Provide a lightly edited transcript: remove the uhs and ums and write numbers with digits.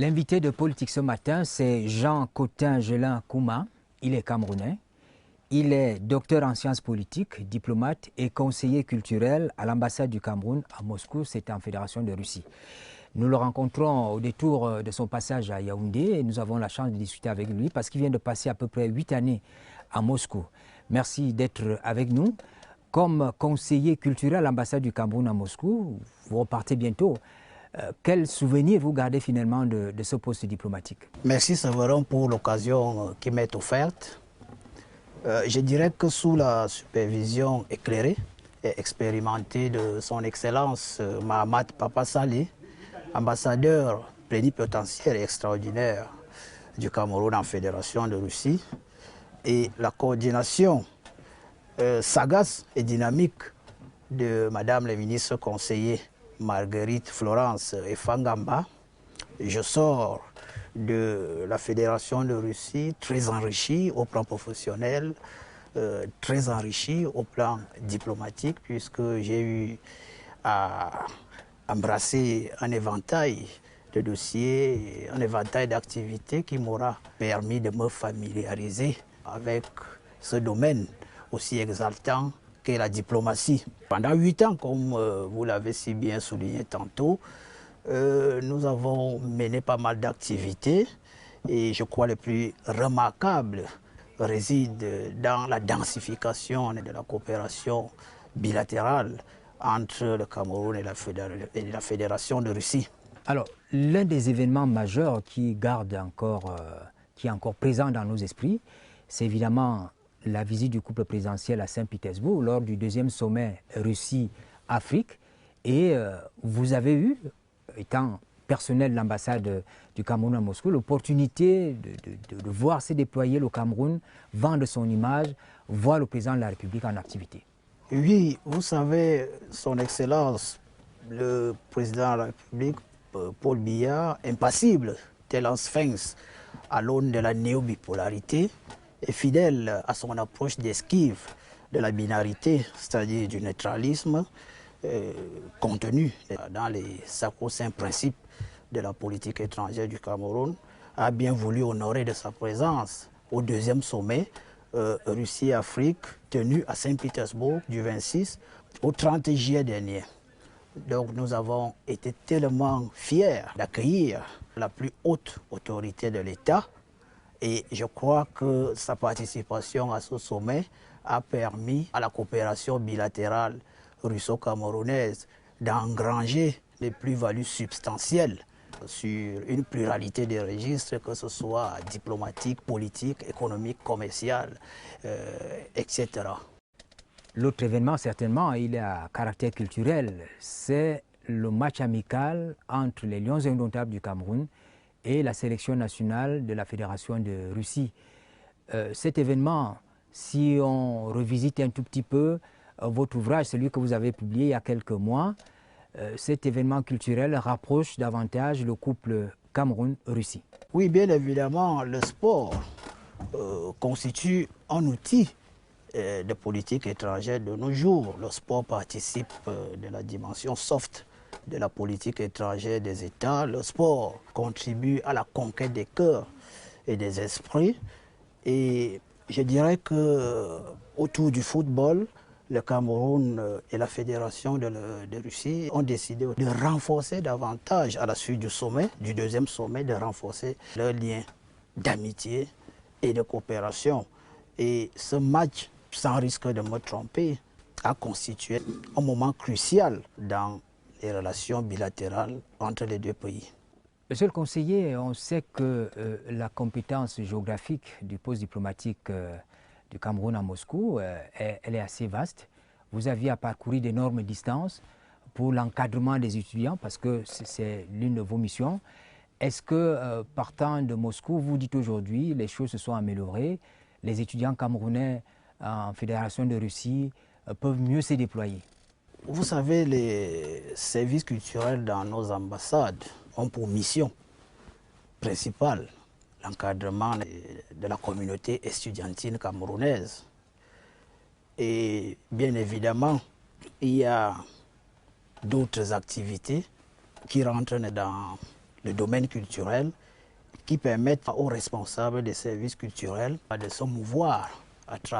L'invité de Politique ce matin, c'est Jean Cotin-Gelin Kouma. Il est camerounais. Il est docteur en sciences politiques, diplomate et conseiller culturel à l'ambassade du Cameroun à Moscou, c'est en Fédération de Russie. Nous le rencontrons au détour de son passage à Yaoundé et nous avons la chance de discuter avec lui parce qu'il vient de passer à peu près 8 années à Moscou. Merci d'être avec nous. Comme conseiller culturel à l'ambassade du Cameroun à Moscou, vous repartez bientôt. Quel souvenir vous gardez finalement de ce poste diplomatique? Merci Severin pour l'occasion qui m'est offerte. Je dirais que sous la supervision éclairée et expérimentée de son Excellence Mahamat Papa Saleh, ambassadeur plénipotentiaire et extraordinaire du Cameroun en Fédération de Russie, et la coordination sagace et dynamique de Madame la ministre conseiller Marguerite Florence Efangamba, je sors de la Fédération de Russie très enrichi au plan professionnel, très enrichi au plan diplomatique, puisque j'ai eu à embrasser un éventail de dossiers, un éventail d'activités qui m'aura permis de me familiariser avec ce domaine aussi exaltant qu'est la diplomatie. Pendant 8 ans, comme vous l'avez si bien souligné tantôt, nous avons mené pas mal d'activités et je crois le plus remarquable réside dans la densification de la coopération bilatérale entre le Cameroun et la Fédération de Russie. Alors, l'un des événements majeurs qui est encore présent dans nos esprits, c'est évidemment la visite du couple présidentiel à Saint-Pétersbourg lors du 2e sommet Russie-Afrique. Et vous avez eu, étant personnel de l'ambassade du Cameroun à Moscou, l'opportunité de voir se déployer le Cameroun, vendre son image, voir le président de la République en activité. Oui, vous savez, son Excellence, le président de la République, Paul Biya, impassible, tel un sphinx à l'aune de la néo-bipolarité, et fidèle à son approche d'esquive de la binarité, c'est-à-dire du neutralisme, contenu dans les sacro-saints principes de la politique étrangère du Cameroun, a bien voulu honorer de sa présence au 2e sommet Russie-Afrique tenu à Saint-Pétersbourg du 26 au 30 juillet dernier. Donc nous avons été tellement fiers d'accueillir la plus haute autorité de l'État et je crois que sa participation à ce sommet a permis à la coopération bilatérale russo-camerounaise d'engranger les plus-values substantielles sur une pluralité de registres, que ce soit diplomatique, politique, économique, commercial, etc. L'autre événement, certainement, il est à caractère culturel, c'est le match amical entre les Lions indomptables du Cameroun et la sélection nationale de la Fédération de Russie. Cet événement, si on revisite un tout petit peu votre ouvrage, celui que vous avez publié il y a quelques mois, cet événement culturel rapproche davantage le couple Cameroun-Russie. Oui, bien évidemment, le sport constitue un outil de politique étrangère de nos jours. Le sport participe de la dimension soft de la politique étrangère des États. Le sport contribue à la conquête des cœurs et des esprits. Et je dirais que autour du football, le Cameroun et la Fédération de Russie ont décidé de renforcer davantage, à la suite du sommet, du 2e sommet, de renforcer leurs liens d'amitié et de coopération. Et ce match, sans risque de me tromper, a constitué un moment crucial dans les relations bilatérales entre les deux pays. Monsieur le conseiller, on sait que la compétence géographique du poste diplomatique du Cameroun à Moscou, elle est assez vaste. Vous aviez à parcourir d'énormes distances pour l'encadrement des étudiants, parce que c'est l'une de vos missions. Est-ce que, partant de Moscou, vous dites aujourd'hui, les choses se sont améliorées, les étudiants camerounais en Fédération de Russie peuvent mieux se déployer? Vous savez, les services culturels dans nos ambassades ont pour mission principale l'encadrement de la communauté estudiantine camerounaise. Et bien évidemment, il y a d'autres activités qui rentrent dans le domaine culturel qui permettent aux responsables des services culturels de se mouvoir à travers